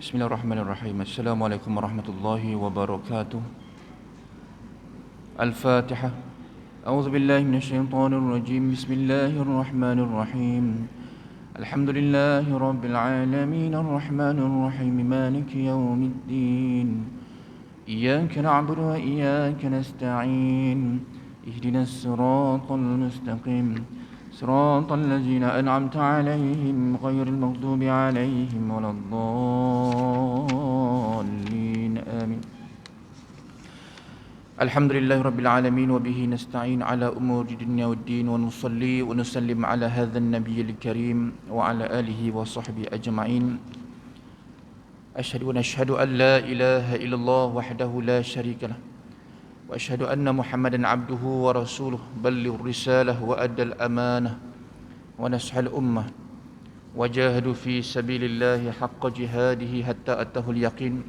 Bismillahirrahmanirrahim. Assalamualaikum warahmatullahi wabarakatuh. Al-Fatihah. A'udzu billahi minasyaitonir rajim. Bismillahirrahmanirrahim. Alhamdulillahi rabbil alamin arrahmanir rahim maliki yaumiddin. Iyyaka na'budu wa iyyaka nasta'in. Ihdinas siratal mustaqim. صراط الذين أنعمت عليهم غير المغضوب عليهم ولا الضالين آمين. الحمد لله رب العالمين وبه نستعين على أمور الدنيا والدين ونصلي ونسلم على هذا النبي الكريم وعلى آله وصحبه أجمعين. أشهد أن لا إله إلا الله وحده لا شريك له وأشهد أن محمدًا عبده ورسوله بلغ الرسالة وأدى الأمانة ونصح الأمة وجاهدوا في سبيل الله حق جهاده حتى أتاه اليقين.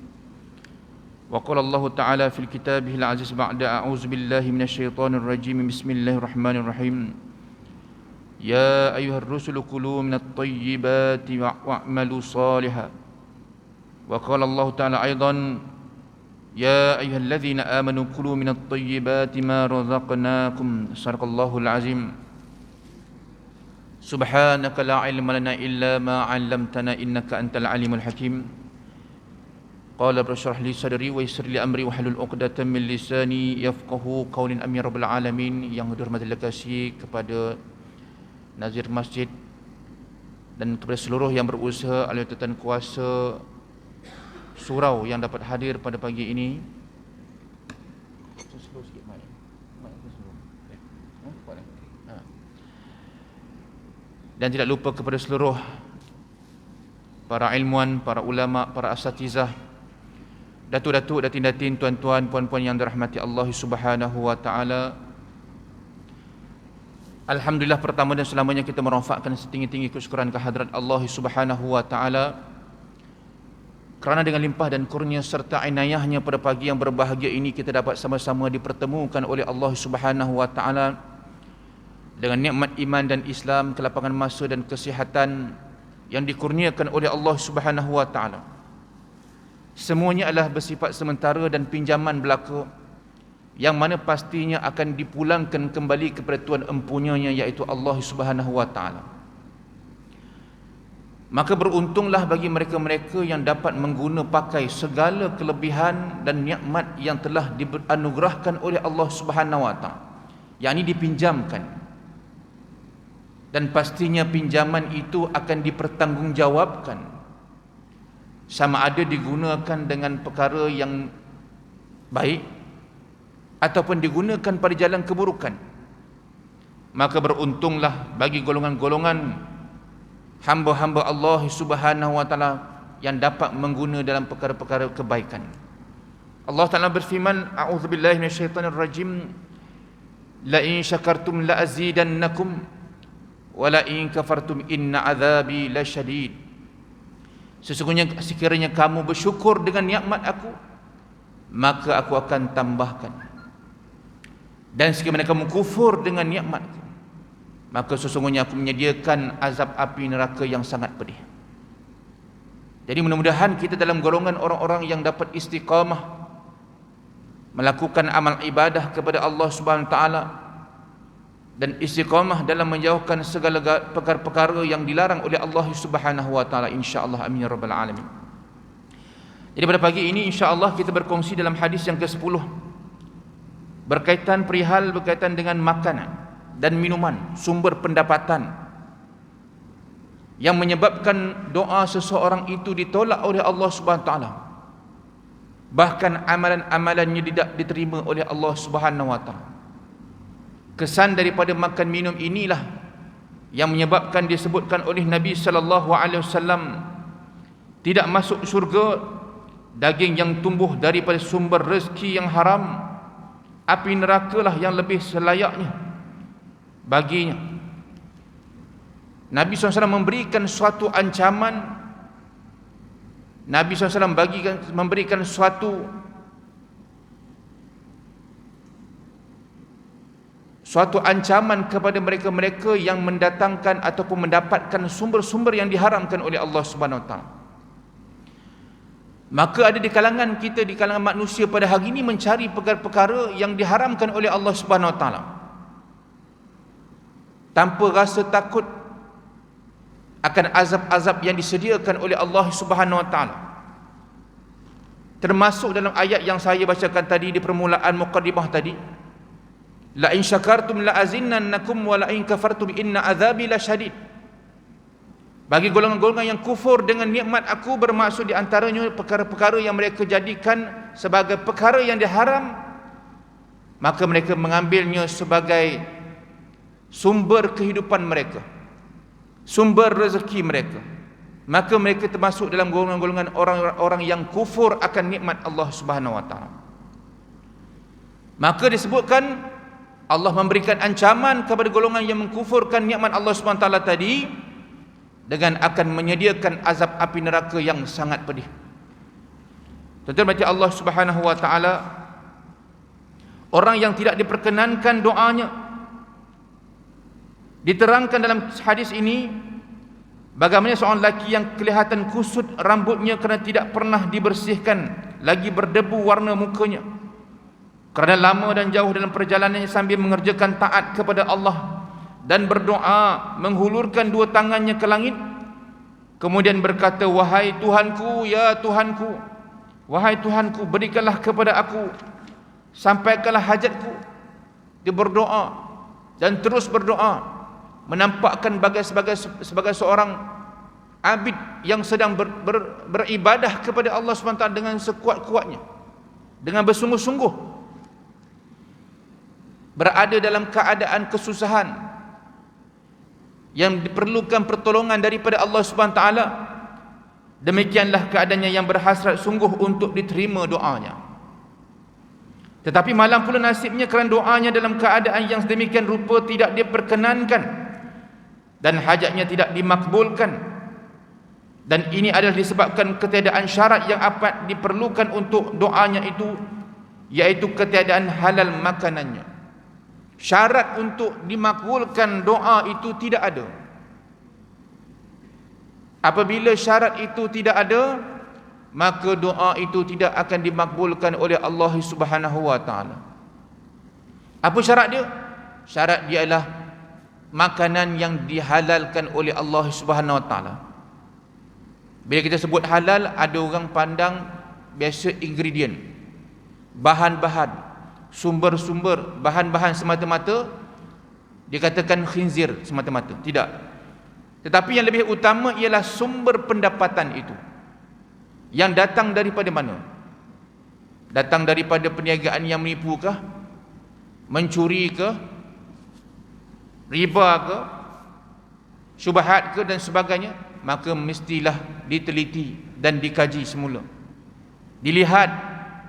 وقال الله تعالى في كتابه العزيز بعد أعوذ بالله من الشيطان الرجيم بسم الله الرحمن الرحيم يا أيها الرسل كلوا من الطيبات واعملوا صالحا. وقال الله تعالى أيضا يا أيها الذين آمنوا كلوا من الطيبات ما رزقناكم صدق الله العظيم. سبحانك لا علم لنا إلا ما علمتنا إنك أنت العليم الحكيم. قال رب اشرح لي صدري ويسر لي أمري واحلل عقدة من لساني يفقهوا قولي آمين رب العالمين. Yang dirahmati kasih kepada Nazir Masjid dan kepada seluruh yang berusaha ahli tatan kuasa surau yang dapat hadir pada pagi ini. Dan tidak lupa kepada seluruh para ilmuwan, para ulama, para asatizah, datuk-datuk, datin-datin, tuan-tuan, puan-puan yang dirahmati Allah Subhanahu wa taala. Alhamdulillah, pertama dan selamanya kita merafakkan setinggi-tinggi kesyukuran kehadrat Allah Subhanahu wa taala kerana dengan limpah dan kurnia serta inayahnya pada pagi yang berbahagia ini kita dapat sama-sama dipertemukan oleh Allah Subhanahu wa taala dengan nikmat iman dan Islam, kelapangan masa dan kesihatan yang dikurniakan oleh Allah Subhanahu wa taala. Semuanya adalah bersifat sementara dan pinjaman belaka yang mana pastinya akan dipulangkan kembali kepada Tuhan empunyanya, iaitu Allah Subhanahu wa taala. Maka beruntunglah bagi mereka-mereka yang dapat mengguna pakai segala kelebihan dan nikmat yang telah dianugerahkan oleh Allah Subhanahu wa taala, yakni dipinjamkan, dan pastinya pinjaman itu akan dipertanggungjawabkan, sama ada digunakan dengan perkara yang baik ataupun digunakan pada jalan keburukan. Maka beruntunglah bagi golongan-golongan hamba-hamba Allah Subhanahu wa taala yang dapat mengguna dalam perkara-perkara kebaikan. Allah Taala berfirman, a'udzubillahi minasyaitonir rajim, la in syakartum la azidannakum wa la in kafartum inna azabi lasyadid. Sesungguhnya sekiranya kamu bersyukur dengan nikmat aku, maka aku akan tambahkan, dan sekiranya kamu kufur dengan nikmatku, maka sesungguhnya aku menyediakan azab api neraka yang sangat pedih. Jadi mudah-mudahan kita dalam golongan orang-orang yang dapat istiqamah melakukan amal ibadah kepada Allah Subhanahu wa taala dan istiqamah dalam menjauhkan segala perkara-perkara yang dilarang oleh Allah Subhanahu wa taala, insya-Allah. Amin ya rabbal alamin. Jadi pada pagi ini insya-Allah kita berkongsi dalam hadis yang ke-10 berkaitan dengan makanan dan minuman, sumber pendapatan yang menyebabkan doa seseorang itu ditolak oleh Allah Subhanahu wa taala. Bahkan amalan-amalannya tidak diterima oleh Allah Subhanahu wa taala. Kesan daripada makan minum inilah yang menyebabkan disebutkan oleh Nabi sallallahu alaihi wasallam tidak masuk syurga daging yang tumbuh daripada sumber rezeki yang haram. Api nerakalah yang lebih selayaknya baginya. Nabi SAW memberikan suatu ancaman. Nabi SAW memberikan suatu ancaman kepada mereka-mereka yang mendatangkan ataupun mendapatkan sumber-sumber yang diharamkan oleh Allah Subhanahu wa taala. Maka ada di kalangan kita, di kalangan manusia pada hari ini mencari perkara-perkara yang diharamkan oleh Allah Subhanahu Wa Taala, tanpa rasa takut akan azab-azab yang disediakan oleh Allah Subhanahu Wa Taala. Termasuk dalam ayat yang saya bacakan tadi di permulaan muqaddimah tadi, la in syakartum la azinnannakum wa la in kafartum inna azabi lasyadid. Bagi golongan-golongan yang kufur dengan nikmat aku, bermaksud di antaranya perkara-perkara yang mereka jadikan sebagai perkara yang diharam, maka mereka mengambilnya sebagai sumber kehidupan mereka, sumber rezeki mereka, maka mereka termasuk dalam golongan-golongan orang-orang yang kufur akan nikmat Allah Subhanahu Wa Taala. Maka disebutkan Allah memberikan ancaman kepada golongan yang mengkufurkan nikmat Allah Subhanahu Wa Taala tadi dengan akan menyediakan azab api neraka yang sangat pedih. Tuan-tuan baca Allah Subhanahu Wa Taala, orang yang tidak diperkenankan doanya, diterangkan dalam hadis ini bagaimana seorang lelaki yang kelihatan kusut rambutnya kerana tidak pernah dibersihkan, lagi berdebu warna mukanya, kerana lama dan jauh dalam perjalanannya sambil mengerjakan taat kepada Allah dan berdoa menghulurkan dua tangannya ke langit, kemudian berkata, wahai Tuhanku, ya Tuhanku, wahai Tuhanku, berikanlah kepada aku, sampaikanlah hajatku. Dia berdoa dan terus berdoa, menampakkan sebagai seorang abid yang sedang beribadah kepada Allah SWT dengan sekuat-kuatnya, dengan bersungguh-sungguh, berada dalam keadaan kesusahan yang diperlukan pertolongan daripada Allah Subhanahu Wa Taala. Demikianlah keadaannya yang berhasrat sungguh untuk diterima doanya. Tetapi malang pula nasibnya kerana doanya dalam keadaan yang sedemikian rupa tidak diperkenankan dan hajatnya tidak dimakbulkan. Dan ini adalah disebabkan ketiadaan syarat yang amat diperlukan untuk doanya itu, iaitu ketiadaan halal makanannya. Syarat untuk dimakbulkan doa itu tidak ada. Apabila syarat itu tidak ada, maka doa itu tidak akan dimakbulkan oleh Allah Subhanahu Wa Taala. Apa syarat dia? Syarat dia adalah makanan yang dihalalkan oleh Allah Subhanahu Wa Taala. Bila kita sebut halal, ada orang pandang biasa ingredient, bahan-bahan, sumber-sumber, bahan-bahan semata-mata dikatakan khinzir semata-mata. Tidak. Tetapi yang lebih utama ialah sumber pendapatan itu. Yang datang daripada mana? Datang daripada perniagaan yang menipu kah? Mencuri ke? Riba ke? Syubhat ke? Dan sebagainya. Maka mestilah diteliti dan dikaji semula. Dilihat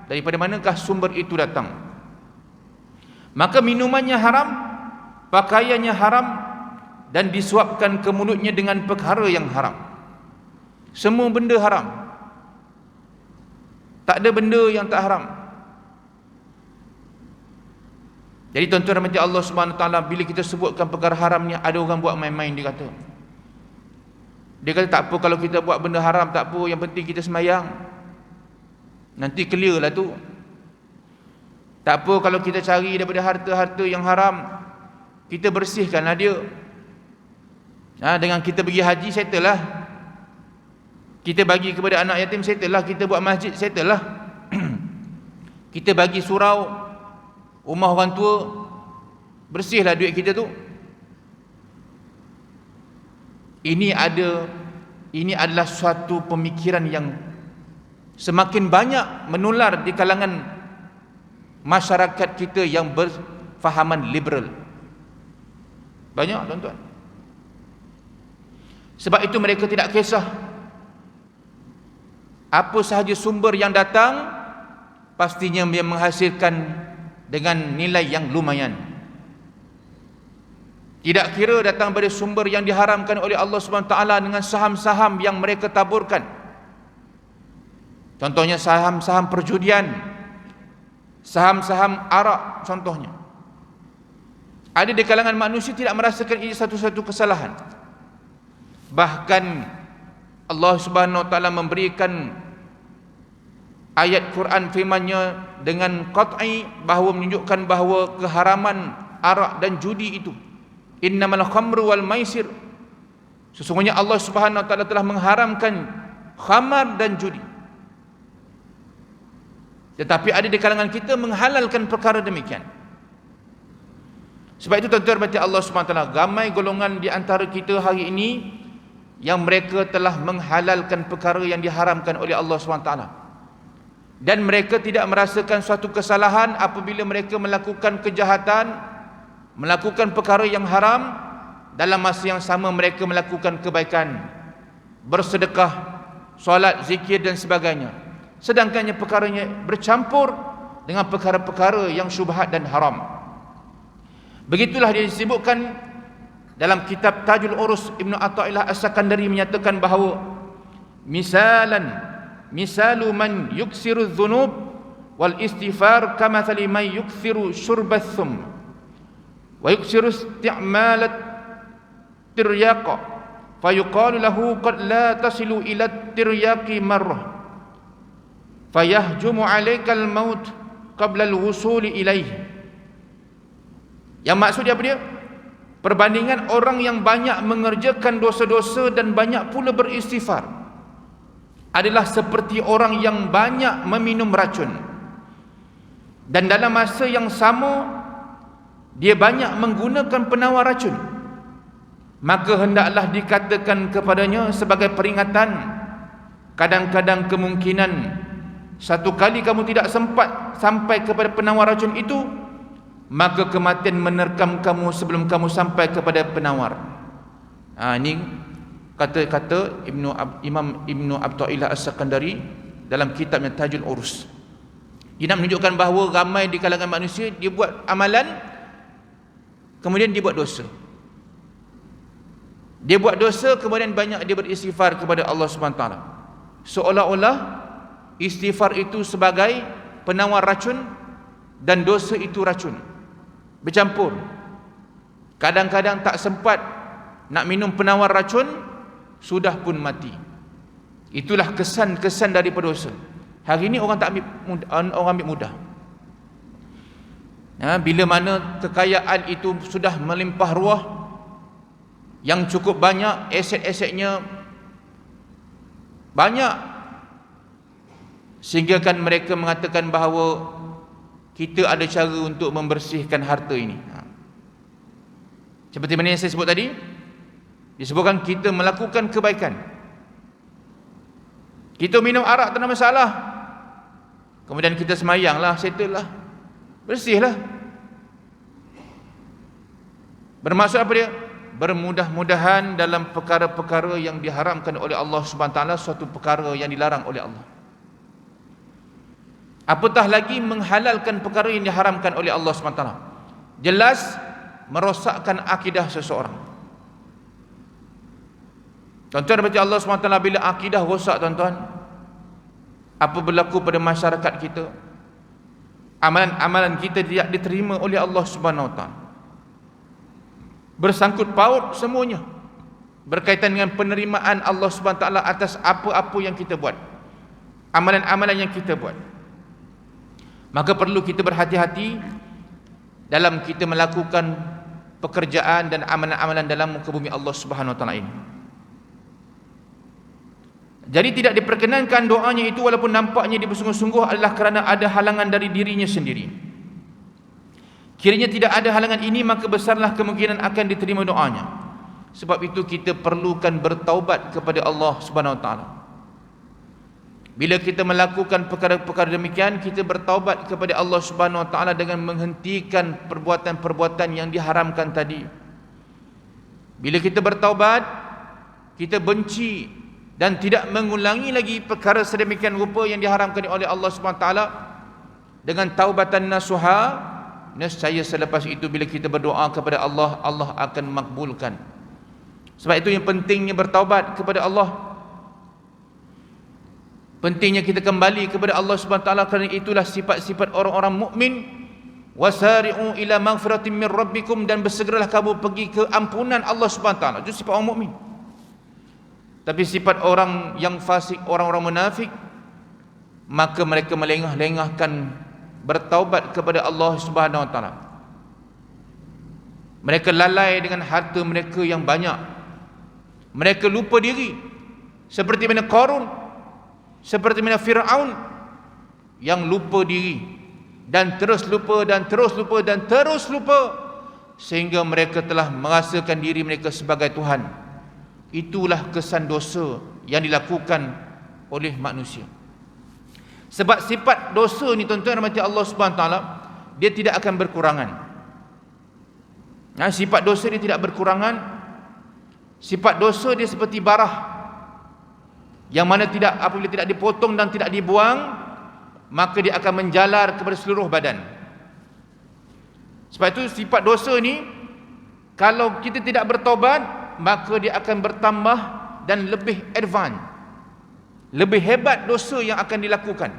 daripada manakah sumber itu datang. Maka minumannya haram, pakaiannya haram, dan disuapkan ke mulutnya dengan perkara yang haram. Semua benda haram. Tak ada benda yang tak haram. Jadi tuan-tuan rahmati Allah Subhanahu Wa Taala, bila kita sebutkan perkara haramnya, ada orang buat main-main. Dia kata tak apa kalau kita buat benda haram, tak apa, yang penting kita sembahyang, nanti clear lah tu. Tak apa kalau kita cari daripada harta-harta yang haram, kita bersihkanlah dia. Dengan kita pergi haji, settle lah. Kita bagi kepada anak yatim, settle lah. Kita buat masjid, settle lah. Kita bagi surau, rumah orang tua, bersihlah duit kita tu. Ini adalah suatu pemikiran yang semakin banyak menular di kalangan masyarakat kita yang berfahaman liberal. Banyak tuan-tuan. Sebab itu mereka tidak kisah apa sahaja sumber yang datang, pastinya dia menghasilkan dengan nilai yang lumayan. Tidak kira datang dari sumber yang diharamkan oleh Allah SWT dengan saham-saham yang mereka taburkan. Contohnya saham-saham perjudian, saham-saham arak contohnya. Ada di kalangan manusia tidak merasakan ini satu-satu kesalahan. Bahkan Allah Subhanahu Wa Taala memberikan ayat Quran firman-Nya dengan qat'i bahawa menunjukkan bahawa keharaman arak dan judi itu, innamal khamru wal maisir, sesungguhnya Allah Subhanahu wa taala telah mengharamkan khamar dan judi. Tetapi ada di kalangan kita menghalalkan perkara demikian. Sebab itu tuan-tuan berkata Allah Subhanahu wa taala, ramai golongan di antara kita hari ini yang mereka telah menghalalkan perkara yang diharamkan oleh Allah Subhanahu wa taala. Dan mereka tidak merasakan suatu kesalahan apabila mereka melakukan kejahatan, melakukan perkara yang haram, dalam masa yang sama mereka melakukan kebaikan, bersedekah, solat, zikir dan sebagainya. Sedangkannya perkaranya bercampur dengan perkara-perkara yang syubhat dan haram. Begitulah dia disebutkan dalam kitab Tajul Urus, Ibnu Athaillah As-Sakandari menyatakan bahawa misalu man yuksiru dhunub wal istighfar kamathali man yuksiru syurbat thum wa yuksiru isti'malat tiryaqa fayuqalu lahu qad la tasilu ila tiryaqi marrah fayahjumu alaikal maut qabla al-wusuli ilaihi. Yang maksudnya apa dia? Perbandingan orang yang banyak mengerjakan dosa-dosa dan banyak pula beristighfar adalah seperti orang yang banyak meminum racun, dan dalam masa yang sama dia banyak menggunakan penawar racun. Maka hendaklah dikatakan kepadanya sebagai peringatan, kadang-kadang kemungkinan satu kali kamu tidak sempat sampai kepada penawar racun itu, maka kematian menerkam kamu sebelum kamu sampai kepada penawar. Ini kata-kata Imam Ibnu Athaillah As-Sakandari dalam kitabnya Tajul Urus. Dia nak menunjukkan bahawa ramai di kalangan manusia dia buat amalan, kemudian dia buat dosa. Dia buat dosa, kemudian banyak dia beristighfar kepada Allah Subhanahu wa taala. Seolah-olah istighfar itu sebagai penawar racun dan dosa itu racun, bercampur. Kadang-kadang tak sempat nak minum penawar racun, sudah pun mati. Itulah kesan-kesan daripada dosa. Hari ini orang ambil mudah. Bila mana kekayaan itu sudah melimpah ruah, yang cukup banyak, aset-asetnya banyak, sehingga kan mereka mengatakan bahawa kita ada cara untuk membersihkan harta ini. Seperti mana yang saya sebut tadi, disebutkan kita melakukan kebaikan. Kita minum arak tak ada masalah, kemudian kita semayanglah, settle lah, bersihlah. Bermaksud apa dia? Bermudah-mudahan dalam perkara-perkara yang diharamkan oleh Allah Subhanahu wa taala, suatu perkara yang dilarang oleh Allah. Apatah lagi menghalalkan perkara yang diharamkan oleh Allah Subhanahu wa taala. Jelas merosakkan akidah seseorang. Tuan-tuan baca Allah Subhanahu wa taala, bila akidah rosak tuan-tuan, apa berlaku pada masyarakat kita? Amalan-amalan kita tidak diterima oleh Allah Subhanahu wa taala. Bersangkut paut semuanya berkaitan dengan penerimaan Allah Subhanahu wa taala atas apa-apa yang kita buat, amalan-amalan yang kita buat. Maka perlu kita berhati-hati dalam kita melakukan pekerjaan dan amalan-amalan dalam muka bumi Allah Subhanahu wa taala ini. Jadi tidak diperkenankan doanya itu walaupun nampaknya dia bersungguh-sungguh adalah kerana ada halangan dari dirinya sendiri. Kiranya tidak ada halangan ini, maka besarlah kemungkinan akan diterima doanya. Sebab itu kita perlukan bertaubat kepada Allah Subhanahu wa taala. Bila kita melakukan perkara-perkara demikian, kita bertaubat kepada Allah Subhanahu wa taala dengan menghentikan perbuatan-perbuatan yang diharamkan tadi. Bila kita bertaubat, kita benci dan tidak mengulangi lagi perkara sedemikian rupa yang diharamkan oleh Allah Subhanahu wa taala dengan taubatan nasuha. Nescaya selepas itu bila kita berdoa kepada Allah, Allah akan makbulkan. Sebab itu yang pentingnya bertaubat kepada Allah. Pentingnya kita kembali kepada Allah Subhanahu wa taala, kerana itulah sifat-sifat orang-orang mukmin. Wasari'u ila maghfiratin min rabbikum, dan bersegeralah kamu pergi ke ampunan Allah Subhanahu wa taala. Itu sifat orang mukmin. Tapi sifat orang yang fasik, orang-orang munafik, maka mereka melengah-lengahkan bertaubat kepada Allah Subhanahu wa taala. Mereka lalai dengan harta mereka yang banyak. Mereka lupa diri, seperti mana Qarun, seperti mana Fir'aun yang lupa diri dan terus lupa dan terus lupa dan terus lupa, sehingga mereka telah merasakan diri mereka sebagai Tuhan. Itulah kesan dosa yang dilakukan oleh manusia. Sebab sifat dosa ni tuan-tuan rahmati Allah Subhanahu taala, dia tidak akan berkurangan. Sifat dosa dia tidak berkurangan. Sifat dosa dia seperti barah yang mana apabila tidak dipotong dan tidak dibuang, maka dia akan menjalar kepada seluruh badan. Sebab itu sifat dosa ni, kalau kita tidak bertaubat, maka dia akan bertambah dan lebih advance. Lebih hebat dosa yang akan dilakukan,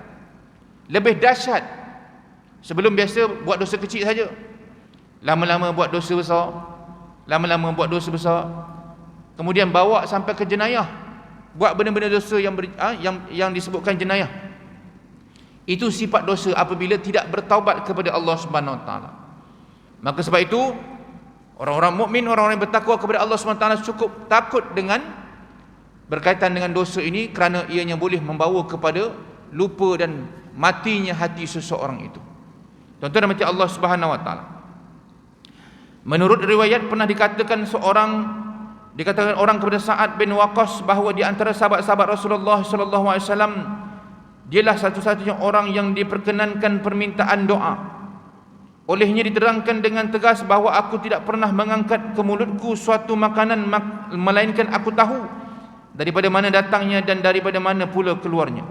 lebih dahsyat. Sebelum biasa buat dosa kecil saja, lama-lama buat dosa besar, lama-lama buat dosa besar, kemudian bawa sampai ke jenayah, buat benda-benda dosa yang disebutkan jenayah. Itu sifat dosa apabila tidak bertaubat kepada Allah Subhanahu wa taala. Maka sebab itu orang-orang mukmin, orang-orang yang bertakwa kepada Allah Subhanahu wa taala cukup takut dengan berkaitan dengan dosa ini, kerana ianya boleh membawa kepada lupa dan matinya hati seseorang itu. Tuan-tuan rahmati Allah Subhanahu wa taala. Menurut riwayat pernah dikatakan orang kepada Sa'ad bin Waqqas bahawa di antara sahabat-sahabat Rasulullah sallallahu alaihi wasallam, dialah satu-satunya orang yang diperkenankan permintaan doa. Olehnya diterangkan dengan tegas bahawa aku tidak pernah mengangkat ke mulutku suatu makanan melainkan aku tahu daripada mana datangnya dan daripada mana pula keluarnya.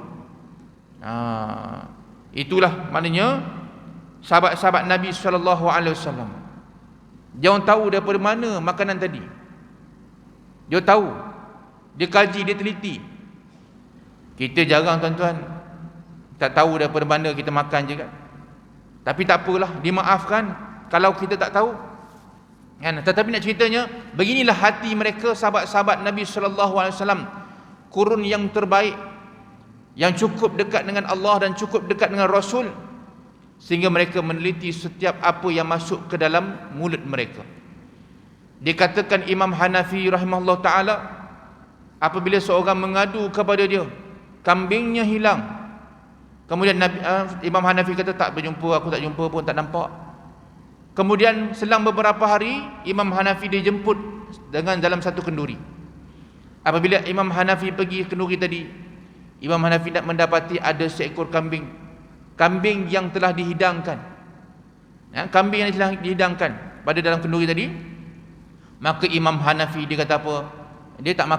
Itulah maknanya sahabat-sahabat Nabi sallallahu alaihi wasallam. Dia orang tahu daripada mana makanan tadi. Dia tahu, dia kaji, dia teliti. Kita jarang tuan-tuan, tak tahu daripada mana kita makan je kan. Tapi tak apalah, dimaafkan kalau kita tak tahu kan. Tetapi nak ceritanya, beginilah hati mereka sahabat-sahabat Nabi sallallahu alaihi wasallam, kurun yang terbaik, yang cukup dekat dengan Allah dan cukup dekat dengan Rasul, sehingga mereka meneliti setiap apa yang masuk ke dalam mulut mereka. Dikatakan Imam Hanafi rahimahullah taala, apabila seorang mengadu kepada dia kambingnya hilang, kemudian Imam Hanafi kata tak berjumpa, aku tak jumpa pun, tak nampak. Kemudian selang beberapa hari, Imam Hanafi dijemput dalam satu kenduri. Apabila Imam Hanafi pergi ke kenduri tadi, Imam Hanafi nak mendapati ada seekor kambing yang telah dihidangkan, kambing yang telah dihidangkan pada dalam kenduri tadi. Maka Imam Hanafi dia kata apa? Dia tak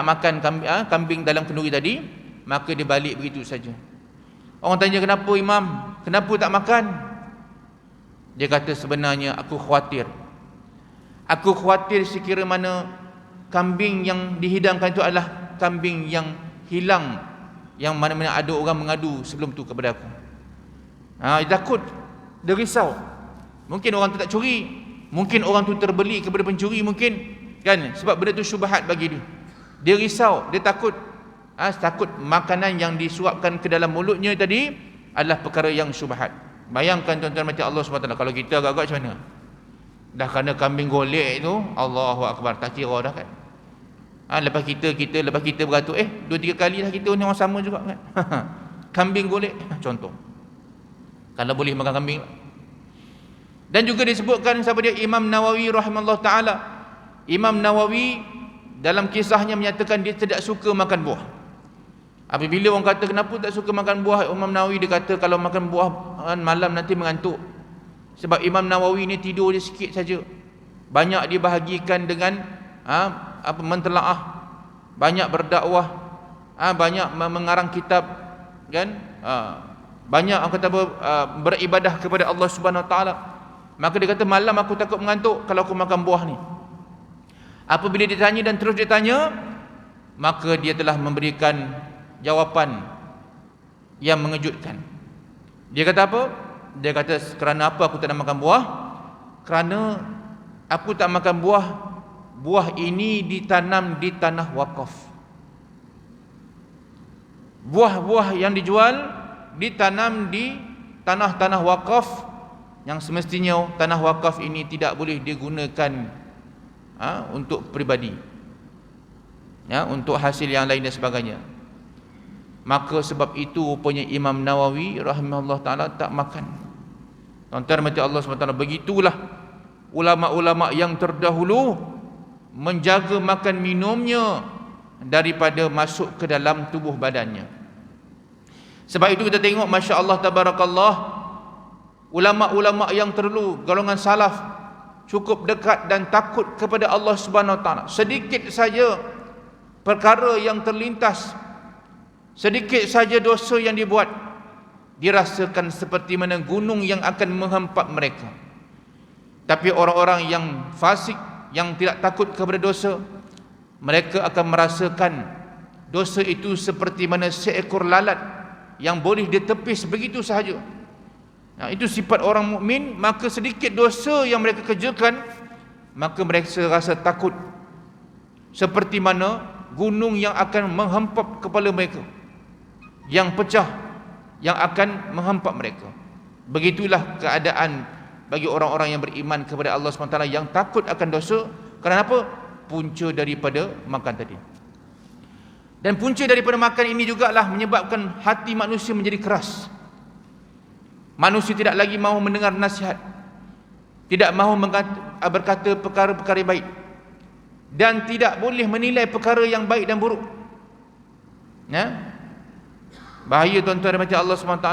makan kambing dalam kenduri tadi. Maka dia balik begitu saja. Orang tanya, kenapa Imam? Kenapa tak makan? Dia kata, sebenarnya aku khawatir sekira mana kambing yang dihidangkan itu adalah kambing yang hilang, yang mana-mana ada orang mengadu sebelum tu kepada aku. Dia takut, dia risau. Mungkin orang tu tak curi, mungkin orang tu terbeli kepada pencuri, mungkin kan, sebab benda tu syubhat bagi dia. Dia risau, dia takut. Takut makanan yang disuapkan ke dalam mulutnya tadi adalah perkara yang syubhat. Bayangkan tuan-tuan macam Allah SWT, kalau kita agak-agak macam mana? Dah kena kambing golek tu, Allahu Akbar, tak kira dah kan. Lepas kita beratur, 2-3 kali dah kita ni orang sama juga kan. Kambing golek contoh, kalau boleh makan kambing. Dan juga disebutkan sahabat dia Imam Nawawi rahimahullah ta'ala. Imam Nawawi dalam kisahnya menyatakan dia tidak suka makan buah. Apabila orang kata kenapa tak suka makan buah, Imam Nawawi dia kata kalau makan buah malam nanti mengantuk. Sebab Imam Nawawi ni tidur dia sikit saja, banyak dibahagikan dengan mentelaah, banyak berdakwah, banyak mengarang kitab kan, banyak orang kata beribadah kepada Allah Subhanahu Wa Taala. Maka dia kata malam aku takut mengantuk kalau aku makan buah ni. Apabila ditanya dan terus ditanya, maka dia telah memberikan jawapan yang mengejutkan. Dia kata apa? Dia kata, kerana apa aku tak nak makan buah? Kerana aku tak makan buah, buah ini ditanam di tanah wakaf. buah-buah yang dijual ditanam di tanah-tanah wakaf yang semestinya tanah wakaf ini tidak boleh digunakan untuk peribadi, untuk hasil yang lain dan sebagainya. Maka sebab itu rupanya Imam Nawawi rahimahullah ta'ala tak makan. Tuan-tuan mati Allah SWT, begitulah ulama-ulama yang terdahulu menjaga makan minumnya daripada masuk ke dalam tubuh badannya. Sebab itu kita tengok, Masya Allah tabarakallah, ulama-ulama yang terdahulu, golongan salaf, cukup dekat dan takut kepada Allah Subhanahu Wa Taala. Sedikit saja perkara yang terlintas, sedikit saja dosa yang dibuat, dirasakan seperti mana gunung yang akan menghempap mereka. Tapi orang-orang yang fasik, yang tidak takut kepada dosa, mereka akan merasakan dosa itu seperti mana seekor lalat yang boleh ditepis begitu sahaja. Itu sifat orang mukmin. Maka sedikit dosa yang mereka kerjakan, maka mereka rasa takut seperti mana gunung yang akan menghempap kepala mereka, yang pecah, yang akan menghempap mereka. Begitulah keadaan bagi orang-orang yang beriman kepada Allah SWT, yang takut akan dosa. Kerana apa? Punca daripada makan tadi. Dan punca daripada makan ini jugalah menyebabkan hati manusia menjadi keras. Manusia tidak lagi mahu mendengar nasihat, tidak mahu berkata perkara-perkara baik, dan tidak boleh menilai perkara yang baik dan buruk. Bahaya tuan-tuan dan Allah SWT.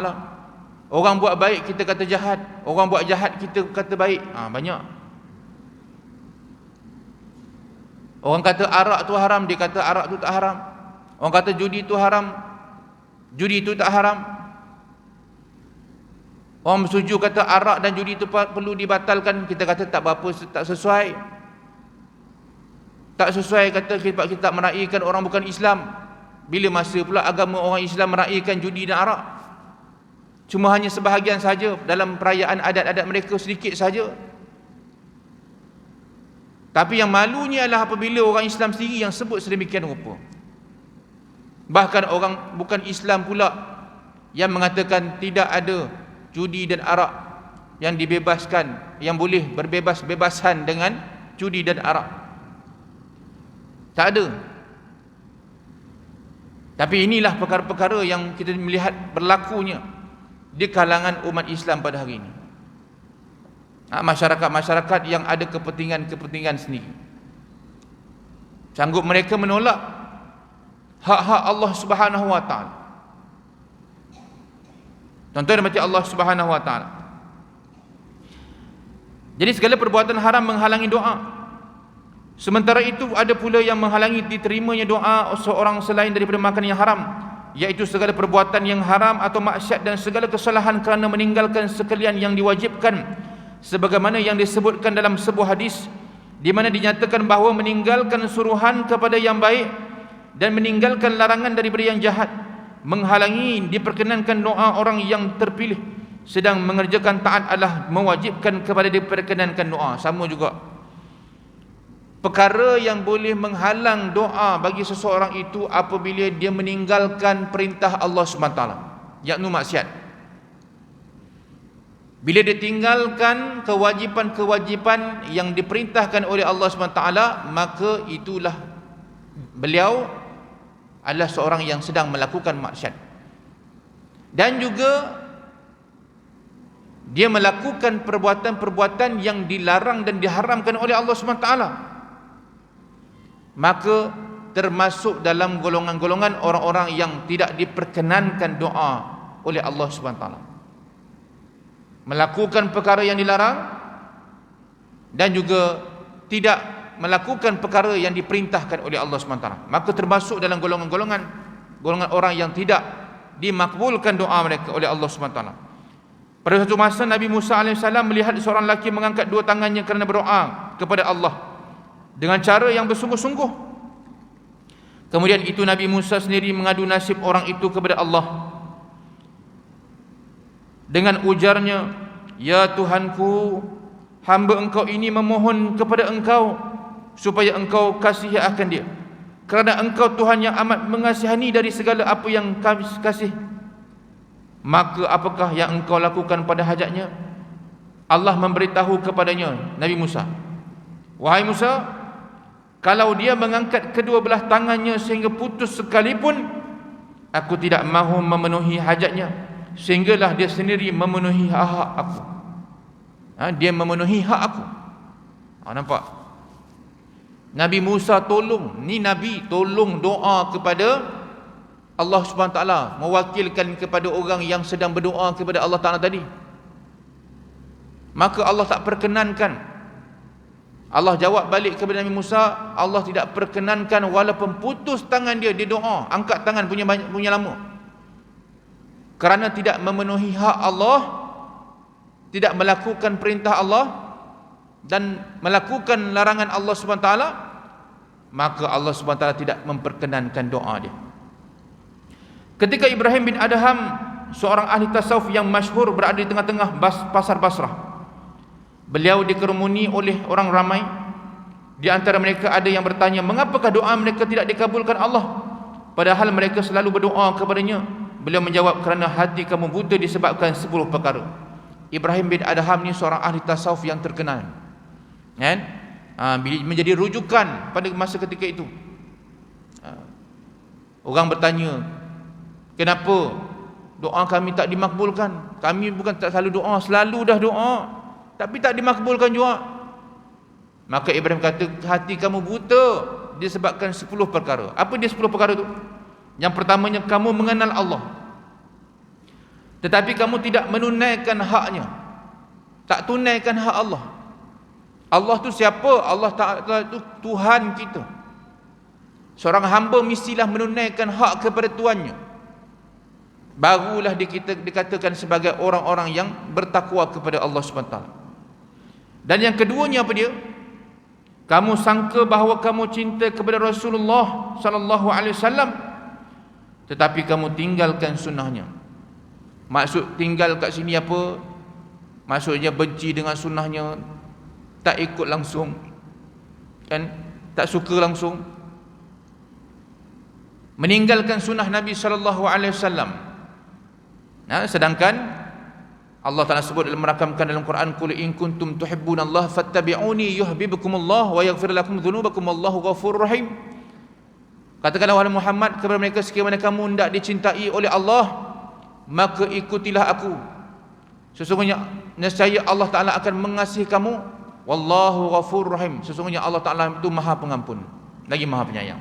Orang buat baik kita kata jahat, orang buat jahat kita kata baik. Banyak. Orang kata arak tu haram, dia kata arak tu tak haram. Orang kata judi tu haram, judi tu tak haram. Orang setuju kata arak dan judi itu perlu dibatalkan, kita kata tak berapa, tak sesuai. Tak sesuai, kata kita tak meraihkan orang bukan Islam. Bila masa pula agama orang Islam meraihkan judi dan arak? Cuma hanya sebahagian saja dalam perayaan adat-adat mereka, sedikit saja. Tapi yang malunya adalah apabila orang Islam sendiri yang sebut sedemikian rupa. Bahkan orang bukan Islam pula yang mengatakan tidak ada judi dan arak yang dibebaskan, yang boleh berbebas-bebasan dengan judi dan arak. Tak ada. Tapi inilah perkara-perkara yang kita melihat berlakunya di kalangan umat Islam pada hari ini. Masyarakat-masyarakat yang ada kepentingan-kepentingan sendiri, sanggup mereka menolak hak-hak Allah Subhanahu Wa Taala. Tuan-tuan dan Allah Subhanahu Wa Taala. Jadi segala perbuatan haram menghalangi doa. Sementara itu ada pula yang menghalangi diterimanya doa seorang selain daripada makan yang haram, iaitu segala perbuatan yang haram atau maksiat dan segala kesalahan kerana meninggalkan sekalian yang diwajibkan, sebagaimana yang disebutkan dalam sebuah hadis di mana dinyatakan bahawa meninggalkan suruhan kepada yang baik dan meninggalkan larangan daripada yang jahat menghalangi diperkenankan doa orang yang terpilih, sedang mengerjakan taat adalah mewajibkan kepada diperkenankan doa. Sama juga, perkara yang boleh menghalang doa bagi seseorang itu apabila dia meninggalkan perintah Allah SWT, yakni maksiat. Bila dia tinggalkan kewajipan-kewajipan yang diperintahkan oleh Allah SWT, maka itulah beliau adalah seorang yang sedang melakukan maksiat. Dan juga dia melakukan perbuatan-perbuatan yang dilarang dan diharamkan oleh Allah SWT, maka termasuk dalam golongan-golongan orang-orang yang tidak diperkenankan doa oleh Allah SWT. Melakukan perkara yang dilarang dan juga tidak melakukan perkara yang diperintahkan oleh Allah SWT, maka termasuk dalam golongan orang yang tidak dimakbulkan doa mereka oleh Allah SWT. Pada suatu masa Nabi Musa AS melihat seorang lelaki mengangkat dua tangannya kerana berdoa kepada Allah dengan cara yang bersungguh-sungguh. Kemudian itu Nabi Musa sendiri mengadu nasib orang itu kepada Allah dengan ujarnya, "Ya Tuhanku, hamba engkau ini memohon kepada engkau supaya engkau kasihi akan dia kerana Engkau Tuhan yang amat mengasihani dari segala apa yang Kami kasih. Maka apakah yang engkau lakukan pada hajatnya? Allah memberitahu kepadanya, Nabi Musa, wahai Musa, kalau dia mengangkat kedua belah tangannya sehingga putus sekalipun, aku tidak mahu memenuhi hajatnya, sehinggalah dia sendiri memenuhi hak aku. Dia memenuhi hak aku. Nampak? Nabi Musa tolong, ni Nabi tolong doa kepada Allah Subhanahu Wa Taala, mewakilkan kepada orang yang sedang berdoa kepada Allah Taala tadi. Maka Allah tak perkenankan. Allah jawab balik kepada Nabi Musa, Allah tidak perkenankan walaupun putus tangan dia doa, angkat tangan punya lama. Kerana tidak memenuhi hak Allah, tidak melakukan perintah Allah dan melakukan larangan Allah Subhanahu Wa Taala, maka Allah Subhanahu Wa Taala tidak memperkenankan doa dia. Ketika Ibrahim bin Adham, seorang ahli tasawuf yang masyhur, berada di tengah-tengah pasar Basrah, beliau dikerumuni oleh orang ramai. Di antara mereka ada yang bertanya, mengapakah doa mereka tidak dikabulkan Allah, padahal mereka selalu berdoa kepadanya? Beliau menjawab, kerana hati kamu buta disebabkan 10 perkara. Ibrahim bin Adham ni seorang ahli tasawuf yang terkenal, kan? Menjadi rujukan pada masa ketika itu. Orang bertanya, kenapa doa kami tak dimakbulkan? Kami bukan tak selalu doa, selalu dah doa, tapi tak dimakbulkan juga. Maka Ibrahim kata, hati kamu buta disebabkan 10 perkara. Apa dia 10 perkara tu? Yang pertamanya, kamu mengenal Allah, tetapi kamu tidak menunaikan haknya. Tak tunaikan hak Allah. Allah tu siapa? Allah Ta'ala tu Tuhan kita. Seorang hamba mestilah menunaikan hak kepada Tuannya, barulah dikatakan sebagai orang-orang yang bertakwa kepada Allah SWT. Dan yang keduanya apa dia? Kamu sangka bahawa kamu cinta kepada Rasulullah sallallahu alaihi wasallam, tetapi kamu tinggalkan sunnahnya. Maksud tinggal kat sini apa? Maksudnya benci dengan sunnahnya, tak ikut langsung, kan? Tak suka langsung, meninggalkan sunnah Nabi sallallahu alaihi wasallam. Sedangkan Allah Ta'ala sebut dalam merakamkan dalam Quran, qul in kuntum tuhibbunallaha fattabi'uni yuhibbukumullah wa yaghfir lakum dzunubakum wallahu ghafurur rahim. Katakanlah wahai Muhammad kepada mereka, sekiranya kamu hendak dicintai oleh Allah, maka ikutilah aku, sesungguhnya nescaya Allah Ta'ala akan mengasihi kamu, wallahu ghafurur rahim, sesungguhnya Allah Ta'ala itu Maha Pengampun lagi Maha Penyayang.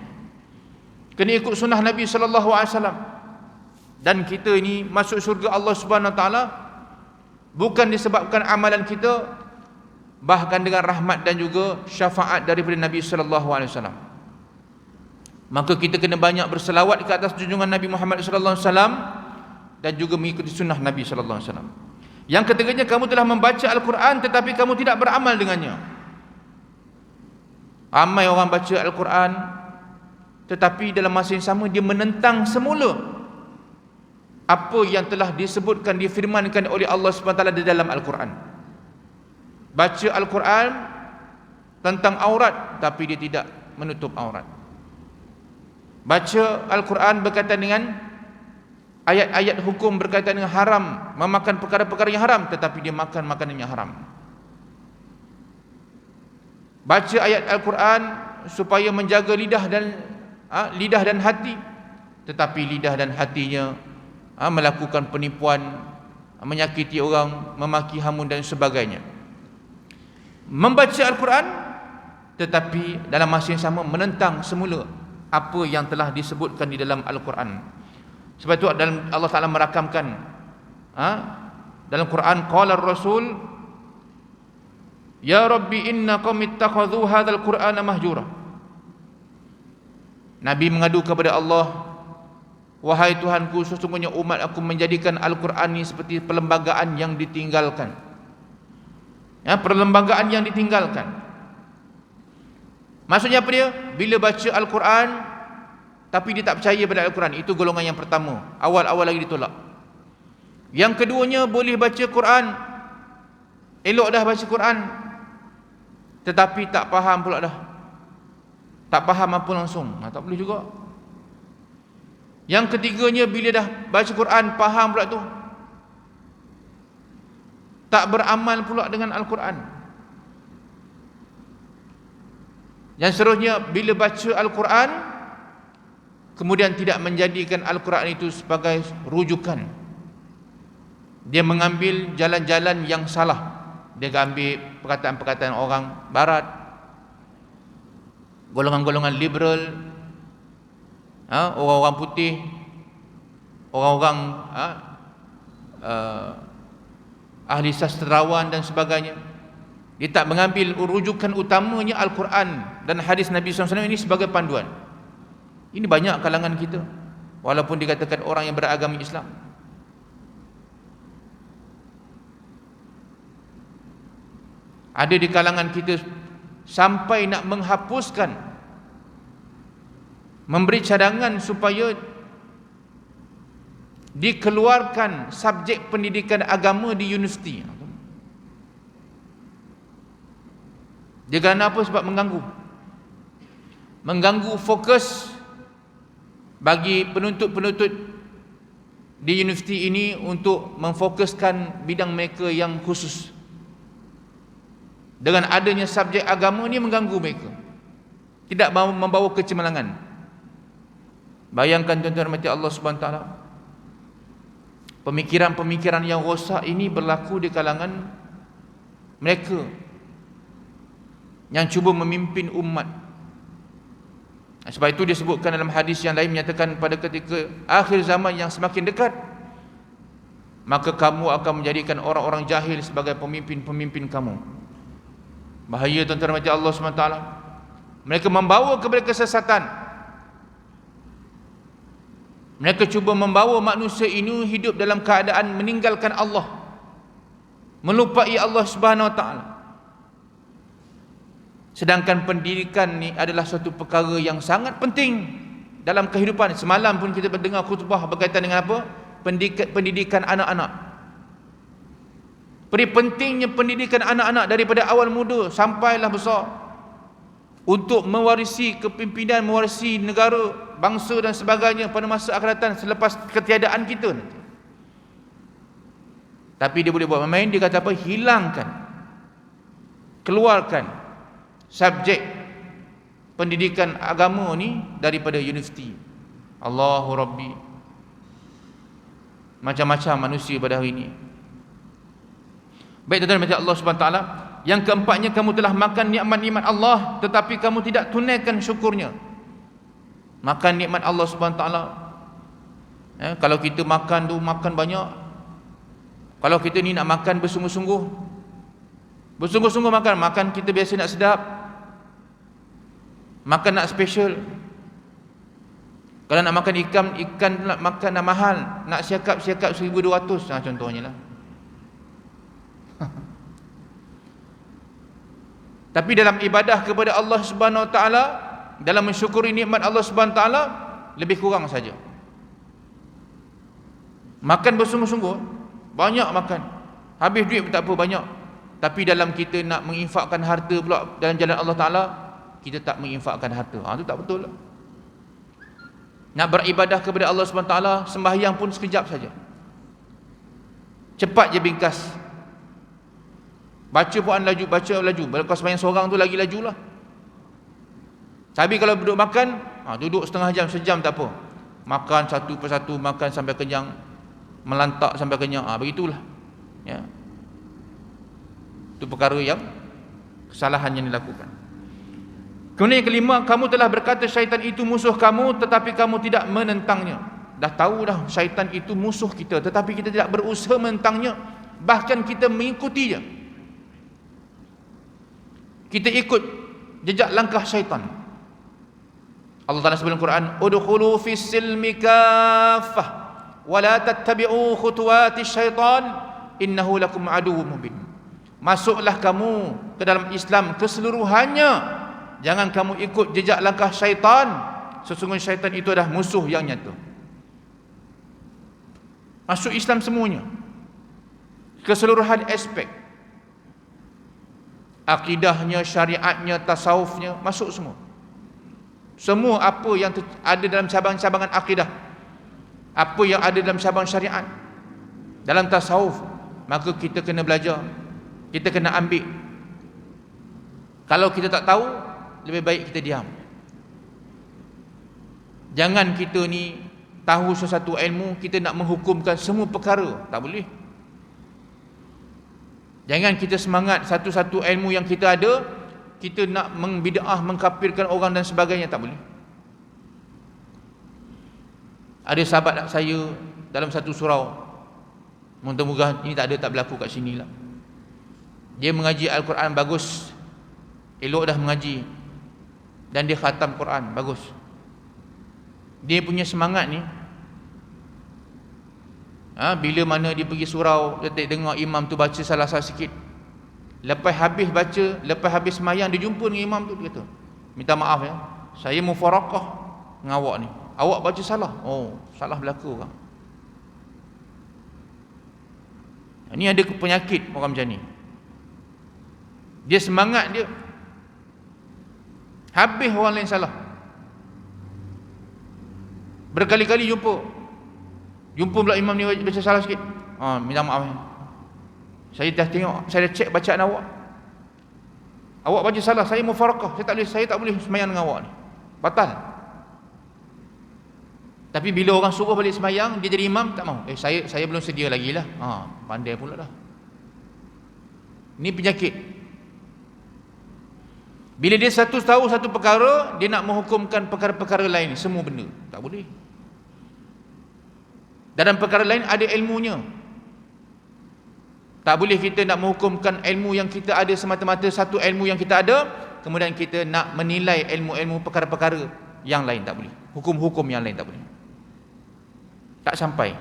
Kena ikut sunnah Nabi sallallahu alaihi wasallam. Dan kita ini masuk syurga Allah Subhanahu Wa Taala bukan disebabkan amalan kita, bahkan dengan rahmat dan juga syafaat daripada Nabi sallallahu alaihi wasallam. Maka kita kena banyak berselawat ke atas junjungan Nabi Muhammad sallallahu alaihi wasallam dan juga mengikuti sunnah Nabi sallallahu alaihi wasallam. Yang ketiganya, kamu telah membaca Al-Quran tetapi kamu tidak beramal dengannya. Ramai orang baca Al-Quran tetapi dalam masa yang sama dia menentang semula apa yang telah disebutkan, difirmankan oleh Allah SWT di dalam Al-Quran. Baca Al-Quran tentang aurat tapi dia tidak menutup aurat. Baca Al-Quran berkaitan dengan ayat-ayat hukum berkaitan dengan haram, memakan perkara-perkara yang haram, tetapi dia makan makanan yang haram. Baca ayat Al-Quran supaya menjaga lidah dan hati, tetapi lidah dan hatinya melakukan penipuan, menyakiti orang, memaki, hamun dan sebagainya. Membaca Al-Quran tetapi dalam masa yang sama menentang semula apa yang telah disebutkan di dalam Al-Quran. Sebab itu dalam Allah Ta'ala merakamkan dalam Quran, qala ar-rasul ya rabbi inna qaumi ittakhadhu hadzal qur'ana mahjura. Nabi mengadu kepada Allah, wahai Tuhanku, sesungguhnya umat aku menjadikan Al-Quran ini seperti perlembagaan yang ditinggalkan. Perlembagaan yang ditinggalkan. Maksudnya apa dia? Bila baca Al-Quran tapi dia tak percaya pada Al-Quran, itu golongan yang pertama, awal-awal lagi ditolak. Yang keduanya, boleh baca Quran, elok dah baca Quran, tetapi tak faham pula dah. tak faham apa langsung, tak boleh juga. Yang ketiganya, bila dah baca Quran faham pula tu, tak beramal pula dengan Al-Quran. Yang seterusnya, bila baca Al-Quran kemudian tidak menjadikan Al-Quran itu sebagai rujukan, dia mengambil jalan-jalan yang salah. Dia ambil perkataan-perkataan orang barat, golongan-golongan liberal, orang-orang putih, orang-orang ahli sastrawan dan sebagainya. Dia tak mengambil rujukan utamanya Al-Quran dan hadis Nabi SAW ini sebagai panduan. Ini banyak kalangan kita, walaupun dikatakan orang yang beragama Islam. Ada di kalangan kita sampai nak menghapuskan, memberi cadangan supaya dikeluarkan subjek pendidikan agama di universiti. Dia kerana apa? Sebab mengganggu fokus bagi penuntut-penuntut di universiti ini untuk memfokuskan bidang mereka yang khusus. Dengan adanya subjek agama ni mengganggu mereka, tidak membawa kecemerlangan. Bayangkan tuan-tuan rahmati Allah Subhanahu Wa Taala, pemikiran-pemikiran yang rosak ini berlaku di kalangan mereka yang cuba memimpin umat. Sebab itu disebutkan dalam hadis yang lain, menyatakan pada ketika akhir zaman yang semakin dekat, maka kamu akan menjadikan orang-orang jahil sebagai pemimpin-pemimpin kamu. Bahaya tuan-tuan rahmati Allah SWT. Mereka membawa kepada kesesatan. Mereka cuba membawa manusia ini hidup dalam keadaan meninggalkan Allah, melupai Allah Subhanahu Wa Taala. Sedangkan pendidikan ni adalah suatu perkara yang sangat penting dalam kehidupan. Semalam pun kita mendengar khutbah berkaitan dengan apa? Pendidikan anak-anak. Beri pentingnya pendidikan anak-anak daripada awal muda sampailah besar, untuk mewarisi kepimpinan, mewarisi negara, bangsa dan sebagainya pada masa akan datang selepas ketiadaan kita nanti. Tapi dia boleh buat main, dia kata apa? Hilangkan, keluarkan subjek pendidikan agama ni daripada universiti. Allahu Rabbi. Macam-macam manusia pada hari ini. Baik tuan-tuan macam Allah Subhanahu Taala. Yang keempatnya, kamu telah makan nikmat-nikmat Allah tetapi kamu tidak tunaikan syukurnya. Makan nikmat Allah Subhanahu Taala. Kalau kita makan tu makan banyak. Kalau kita ni nak makan bersungguh-sungguh, bersungguh-sungguh makan kita biasa nak sedap, makan nak special. Kalau nak makan ikan nak makan nak mahal, nak siakap 1,200 contohnya lah. Tapi dalam ibadah kepada Allah Subhanahu Wa Taala, dalam mensyukuri nikmat Allah Subhanahu Wa Taala, lebih kurang saja. Makan bersungguh-sungguh, banyak makan, habis duit pun tak apa banyak. Tapi dalam kita nak menginfakkan harta pula dalam jalan Allah Ta'ala, kita tak menginfakkan harta. Itu tak betul lah. Nak beribadah kepada Allah SWT, sembahyang pun sekejap saja, cepat je bingkas. Baca pun laju, baca laju. Kalau sembahyang seorang tu lagi lajulah. Tapi kalau duduk makan, duduk setengah jam, sejam tak apa. Makan satu persatu, makan sampai kenyang, melantak sampai kenyang. Begitulah. Ya. Itu perkara yang kesalahan yang dilakukan. Kemudian yang kelima, kamu telah berkata syaitan itu musuh kamu tetapi kamu tidak menentangnya. Dah tahu dah syaitan itu musuh kita, tetapi kita tidak berusaha menentangnya, bahkan kita mengikutinya. Kita ikut jejak langkah syaitan. Allah Ta'ala sebut dalam Quran, udkhulu fis silmi kaffah wa la tattabi'u khutuwati syaitan innahu lakum aduwwum mubin. Masuklah kamu ke dalam Islam keseluruhannya, jangan kamu ikut jejak langkah syaitan, sesungguhnya syaitan itu adalah musuh yang nyata. Masuk Islam semuanya, keseluruhan aspek, akidahnya, syariatnya, tasawufnya, masuk semua. Semua apa yang ada dalam cabang-cabangan akidah, apa yang ada dalam cabang syariat, dalam tasawuf, maka kita kena belajar, kita kena ambil. Kalau kita tak tahu, lebih baik kita diam. Jangan kita ni tahu sesuatu ilmu, kita nak menghukumkan semua perkara, tak boleh. Jangan kita semangat satu-satu ilmu yang kita ada, kita nak membid'ah, mengkafirkan orang dan sebagainya, tak boleh. Ada sahabat saya dalam satu surau, moga-moga ini tak berlaku kat sini lah. Dia mengaji Al-Quran bagus, elok dah mengaji, dan dia khatam Quran bagus. Dia punya semangat ni, bila mana dia pergi surau, dia dengar imam tu baca salah-salah sikit, lepas habis baca, lepas habis semayang, dia jumpa dengan imam tu, dia kata, minta maaf ya, saya mufarakah dengan awak ni, awak baca salah. Oh, salah berlaku orang. Ini ada penyakit orang macam ni. Dia semangat dia, habis orang lain salah. Berkali-kali jumpa pula imam ni baca salah sikit, minta maaf, saya dah tengok, saya dah cek bacaan awak, awak baca salah, saya mufarakah, saya tak boleh semayang dengan awak ni, batal. Tapi bila orang suruh balik semayang, dia jadi imam, tak mau. Saya belum sedia lagi lah. Pandai pula dah. Ini penyakit. Bila dia tahu satu perkara, dia nak menghukumkan perkara-perkara lain, semua benda, tak boleh. Dalam perkara lain ada ilmunya. Tak boleh kita nak menghukumkan ilmu yang kita ada semata-mata satu ilmu yang kita ada, kemudian kita nak menilai ilmu-ilmu perkara-perkara yang lain, tak boleh. Hukum-hukum yang lain tak boleh. Tak sampai.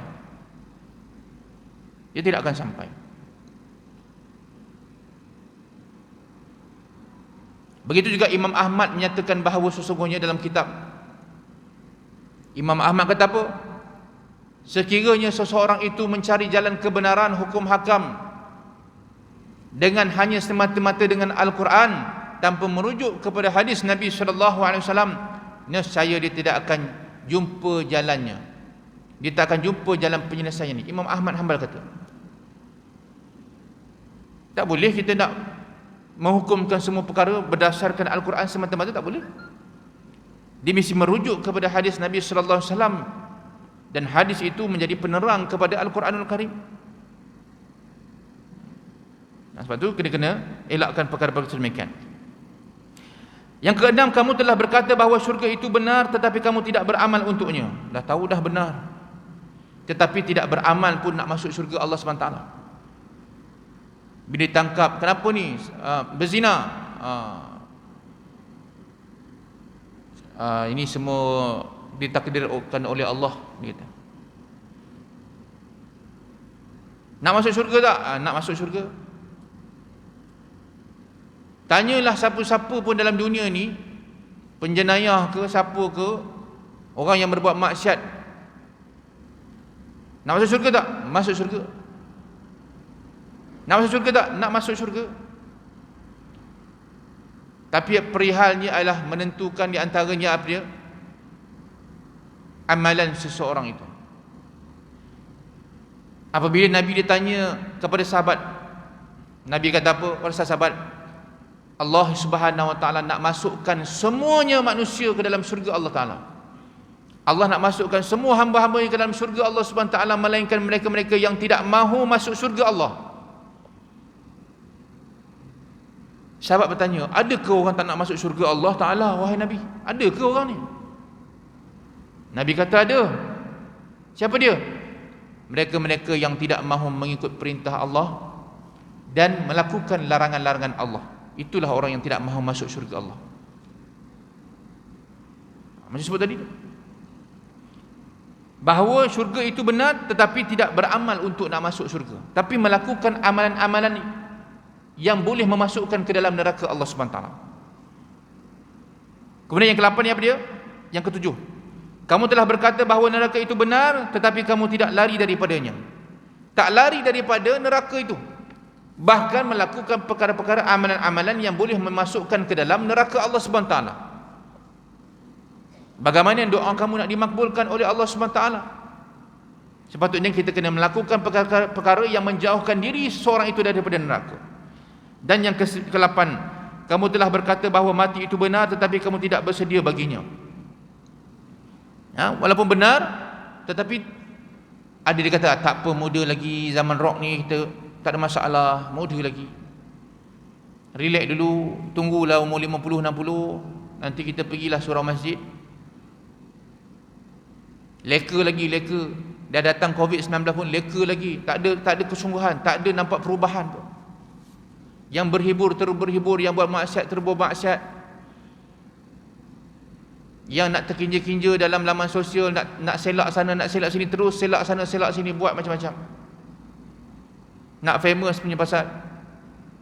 Dia tidak akan sampai. Begitu juga Imam Ahmad menyatakan bahawa sesungguhnya dalam kitab, Imam Ahmad kata apa? Sekiranya seseorang itu mencari jalan kebenaran hukum hakam dengan hanya semata-mata dengan Al-Quran tanpa merujuk kepada hadis Nabi SAW, nescaya dia tidak akan jumpa jalannya. Dia tak akan jumpa jalan penyelesaian ini. Imam Ahmad Hanbal kata, tak boleh kita nak menghukumkan semua perkara berdasarkan Al-Quran semata-mata, tak boleh. Dia mesti merujuk kepada hadis Nabi SAW, dan hadis itu menjadi penerang kepada Al-Quranul Karim. Sebab itu kena elakkan perkara-perkara sedemikian. Yang keenam, kamu telah berkata bahawa syurga itu benar tetapi kamu tidak beramal untuknya. Dah tahu dah benar, tetapi tidak beramal pun nak masuk syurga Allah SWT. Bila ditangkap, kenapa ni berzina, ini semua ditakdirkan oleh Allah, dia kata. Nak masuk syurga tak? Nak masuk syurga. Tanyalah siapa-siapa pun dalam dunia ni, penjenayah ke, siapa ke, orang yang berbuat maksiat, nak masuk syurga tak? Masuk syurga. Nak masuk syurga tak? Nak masuk syurga. Tapi perihalnya adalah menentukan di antaranya apa dia? Amalan seseorang itu. Apabila Nabi ditanya kepada sahabat, Nabi kata apa kepada sahabat? Allah Subhanahu Wa Taala nak masukkan semuanya manusia ke dalam syurga Allah Taala. Allah nak masukkan semua hamba-hambanya ke dalam syurga Allah Subhanahu Wa Taala, melainkan mereka-mereka yang tidak mahu masuk syurga Allah. Sahabat bertanya, adakah orang tak nak masuk syurga Allah Taala, wahai Nabi? Adakah orang ni? Nabi kata ada. Siapa dia? Mereka-mereka yang tidak mahu mengikut perintah Allah dan melakukan larangan-larangan Allah. Itulah orang yang tidak mahu masuk syurga Allah. Macam sebut tadi, bahawa syurga itu benar tetapi tidak beramal untuk nak masuk syurga, tapi melakukan amalan-amalan yang boleh memasukkan ke dalam neraka Allah SWT. Kemudian yang ke-8 ni apa dia? Yang ke-7, kamu telah berkata bahawa neraka itu benar tetapi kamu tidak lari daripadanya. Tak lari daripada neraka itu, bahkan melakukan perkara-perkara amalan-amalan yang boleh memasukkan ke dalam neraka Allah SWT. Bagaimana doa kamu nak dimakbulkan oleh Allah SWT? Sepatutnya kita kena melakukan perkara yang menjauhkan diri seorang itu daripada neraka. Dan yang ke-8, kamu telah berkata bahawa mati itu benar tetapi kamu tidak bersedia baginya. Walaupun benar, tetapi ada dia kata tak apa, muda lagi, zaman rock ni kita tak ada masalah, muda lagi, relax dulu, tunggulah umur 50-60, nanti kita pergilah surau masjid. Leka lagi, leka. Dah datang COVID-19 pun leka lagi. Tak ada kesungguhan, tak ada nampak perubahan pun. Yang berhibur terus berhibur, yang buat maksiat terus buat maksiat. Yang nak terkinja-kinja dalam laman sosial, nak selak sana, nak selak sini, terus selak sana, selak sini, buat macam-macam. Nak famous punya pasal,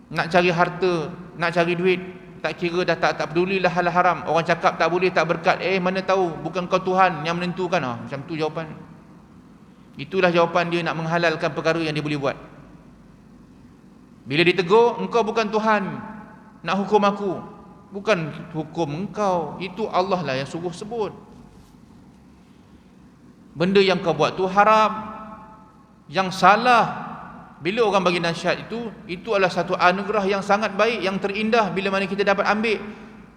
nak cari harta, nak cari duit, tak kira dah, tak pedulilah hal haram. Orang cakap tak boleh, tak berkat, mana tahu bukan kau Tuhan yang menentukan. Macam tu jawapan. Itulah jawapan dia nak menghalalkan perkara yang dia boleh buat. Bila ditegur, engkau bukan Tuhan nak hukum aku. Bukan hukum engkau, itu Allah lah yang suruh sebut. Benda yang kau buat tu haram, yang salah. Bila orang bagi nasihat itu adalah satu anugerah yang sangat baik, yang terindah bila mana kita dapat ambil,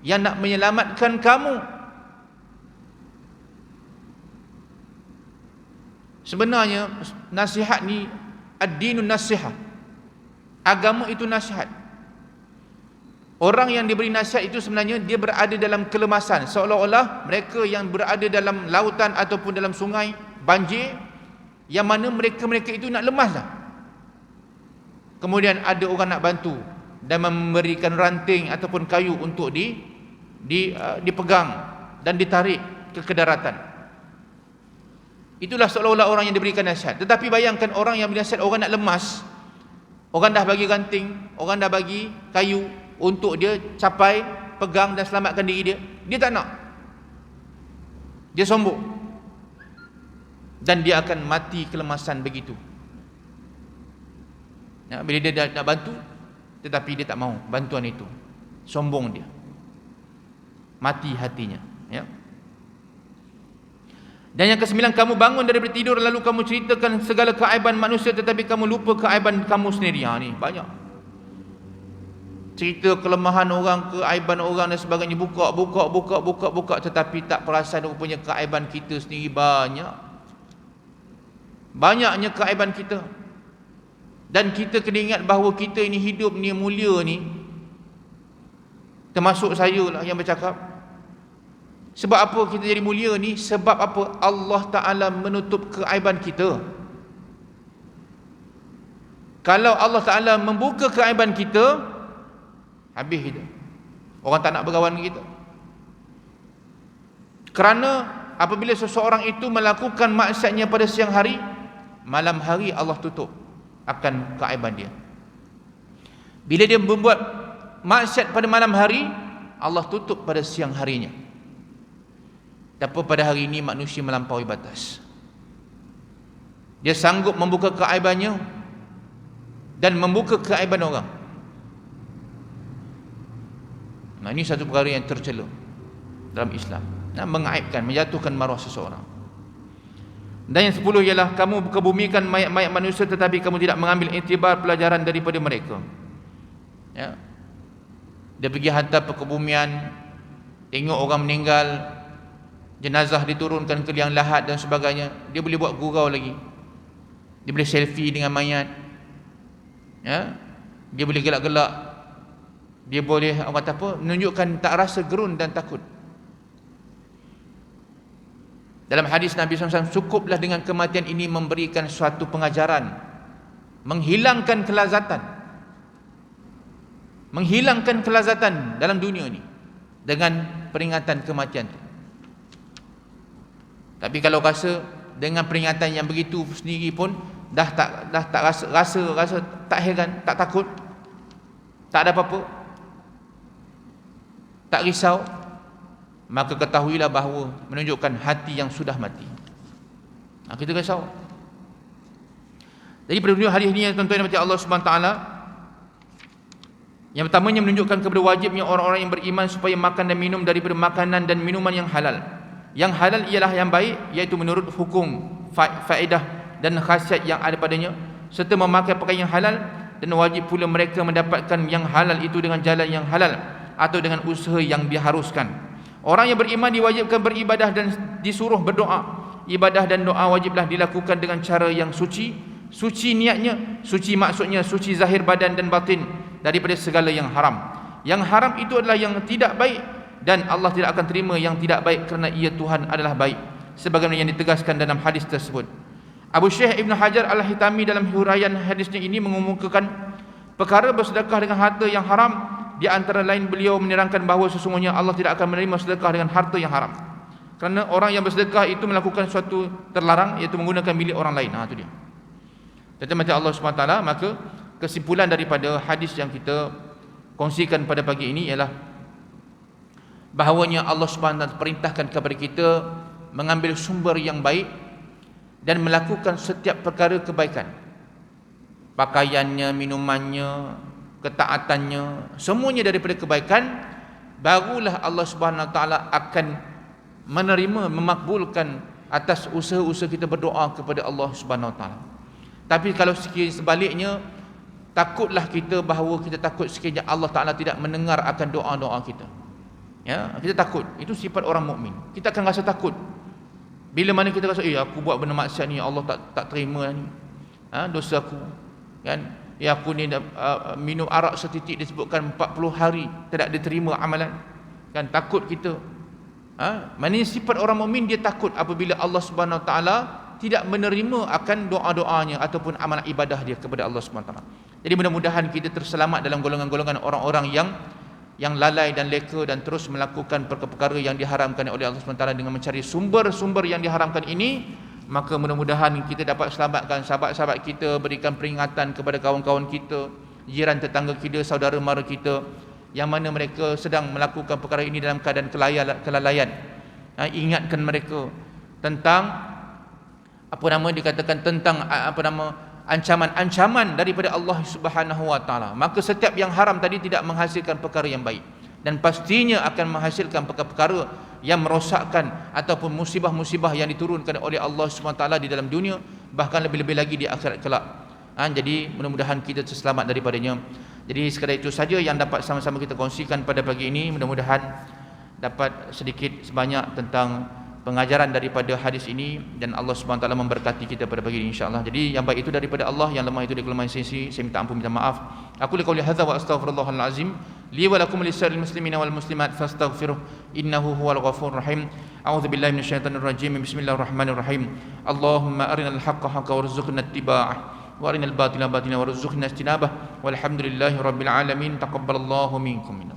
yang nak menyelamatkan kamu. Sebenarnya nasihat ni ad-dinun nasihat. Agama itu nasihat. Orang yang diberi nasihat itu sebenarnya dia berada dalam kelemasan, seolah-olah mereka yang berada dalam lautan ataupun dalam sungai banjir, yang mana mereka itu nak lemas dah. Kemudian ada orang nak bantu dan memberikan ranting ataupun kayu untuk dipegang dan ditarik ke daratan. Itulah seolah-olah orang yang diberikan nasihat. Tetapi bayangkan orang yang bernasihat orang nak lemas, orang dah bagi ranting, orang dah bagi kayu untuk dia capai, pegang dan selamatkan diri dia, dia tak nak. Dia sombong. Dan dia akan mati kelemasan begitu. Bila dia nak bantu, tetapi dia tak mau bantuan itu, sombong dia, mati hatinya. Dan yang ke-9, kamu bangun daripada tidur lalu kamu ceritakan segala keaiban manusia tetapi kamu lupa keaiban kamu sendiri. Ni banyak cerita kelemahan orang, keaiban orang dan sebagainya, buka, tetapi tak perasan rupanya keaiban kita sendiri banyaknya keaiban kita. Dan kita kena ingat bahawa kita ini hidup ni mulia ni, termasuk saya lah yang bercakap. Sebab apa kita jadi mulia ni? Sebab apa? Allah Ta'ala menutup keaiban kita. Kalau Allah Ta'ala membuka keaiban kita, habis kita. Orang tak nak berkawan dengan kita. Kerana apabila seseorang itu melakukan maksiatnya pada siang hari, malam hari Allah tutup akan keaiban dia. Bila dia membuat maksiat pada malam hari, Allah tutup pada siang harinya. Tapi pada hari ini manusia melampaui batas. Dia sanggup membuka keaibannya dan membuka keaiban orang. Ini satu perkara yang tercela dalam Islam. Mengaibkan, menjatuhkan maruah seseorang. Dan yang 10 ialah kamu kebumikan mayat-mayat manusia tetapi kamu tidak mengambil iktibar pelajaran daripada mereka. Dia pergi hantar perkebumian, tengok orang meninggal, jenazah diturunkan ke liang lahat dan sebagainya, dia boleh buat gurau lagi. Dia boleh selfie dengan mayat. Dia boleh gelak-gelak. Dia boleh orang kata apa, menunjukkan tak rasa gerun dan takut. Dalam hadis Nabi SAW, cukuplah dengan kematian ini memberikan suatu pengajaran, menghilangkan kelazatan, dalam dunia ini dengan peringatan kematian itu. Tapi kalau rasa dengan peringatan yang begitu sendiri pun dah tak rasa tak heran, tak takut, tak ada apa-apa, tak risau, maka ketahuilah bahawa menunjukkan hati yang sudah mati. Kita risau. Jadi pada hadis ini, tuan-tuan yang dirahmati Allah Subhanahu taala, yang pertamanya menunjukkan kepada wajibnya orang-orang yang beriman supaya makan dan minum daripada makanan dan minuman yang halal. Yang halal ialah yang baik, iaitu menurut hukum, faedah dan khasiat yang ada padanya, serta memakai pakaian yang halal, dan wajib pula mereka mendapatkan yang halal itu dengan jalan yang halal atau dengan usaha yang diharuskan. Orang yang beriman diwajibkan beribadah dan disuruh berdoa. Ibadah dan doa wajiblah dilakukan dengan cara yang suci. Suci niatnya, suci maksudnya, suci zahir badan dan batin daripada segala yang haram. Yang haram itu adalah yang tidak baik, dan Allah tidak akan terima yang tidak baik kerana ia Tuhan adalah baik, sebagaimana yang ditegaskan dalam hadis tersebut. Abu Syekh Ibn Hajar Al-Hitami dalam huraian hadisnya ini mengemukakan perkara bersedekah dengan harta yang haram. Di antara lain beliau menerangkan bahawa sesungguhnya Allah tidak akan menerima sedekah dengan harta yang haram, kerana orang yang bersedekah itu melakukan suatu terlarang, iaitu menggunakan milik orang lain. Itu dia. Mati Allah SWT. Maka kesimpulan daripada hadis yang kita kongsikan pada pagi ini ialah bahawanya Allah SWT perintahkan kepada kita mengambil sumber yang baik dan melakukan setiap perkara kebaikan. Pakaiannya, minumannya, ketaatannya, semuanya daripada kebaikan. Barulah Allah SWT akan menerima, memakbulkan atas usaha-usaha kita berdoa kepada Allah SWT. Tapi kalau sebaliknya, takutlah kita bahawa kita takut sekiranya Allah Ta'ala tidak mendengar akan doa-doa kita. Ya, kita takut. Itu sifat orang mukmin. Kita akan rasa takut. Bila mana kita rasa, aku buat benda maksiat ni, Allah tak terima ni. Dosa aku. Kan? Aku ni minum arak setitik disebutkan 40 hari tidak diterima amalan. Kan takut kita. Maknanya sifat orang mukmin, dia takut apabila Allah Subhanahu Wa Taala tidak menerima akan doa-doanya ataupun amalan ibadah dia kepada Allah Subhanahu Wa Taala. Jadi mudah-mudahan kita terselamat dalam golongan-golongan orang-orang yang lalai dan leka dan terus melakukan perkara-perkara yang diharamkan oleh Allah SWT dengan mencari sumber-sumber yang diharamkan ini. Maka mudah-mudahan kita dapat selamatkan sahabat-sahabat kita, berikan peringatan kepada kawan-kawan kita, jiran tetangga kita, saudara mara kita yang mana mereka sedang melakukan perkara ini dalam keadaan kelalaian. Ingatkan mereka tentang dikatakan tentang ancaman-ancaman daripada Allah Subhanahu Wa Taala. Maka setiap yang haram tadi tidak menghasilkan perkara yang baik, dan pastinya akan menghasilkan perkara-perkara yang merosakkan ataupun musibah-musibah yang diturunkan oleh Allah SWT di dalam dunia, bahkan lebih-lebih lagi di akhirat kelak. Jadi mudah-mudahan kita terselamat daripadanya. Jadi sekadar itu saja yang dapat sama-sama kita kongsikan pada pagi ini. Mudah-mudahan dapat sedikit sebanyak tentang pengajaran daripada hadis ini, dan Allah SWT memberkati kita pada pagi ini insya-Allah. Jadi yang baik itu daripada Allah, yang lemah itu dari kelemahan saya minta ampun, minta maaf. Aku liqauli hadza wa astaghfirullahal azim li wa lakum lisa'il muslimina wal muslimat fastaghfiruh innahu huwal ghafurur rahim. A'udzu billahi minasyaitonir rajim. Bismillahirrahmanirrahim. Allahumma arinal haqqo haqqan warzuqna ittiba'ah wa arinal batila batilan warzuqna ijtinabah. Walhamdulillahi rabbil alamin. Taqabbalallahu minkum.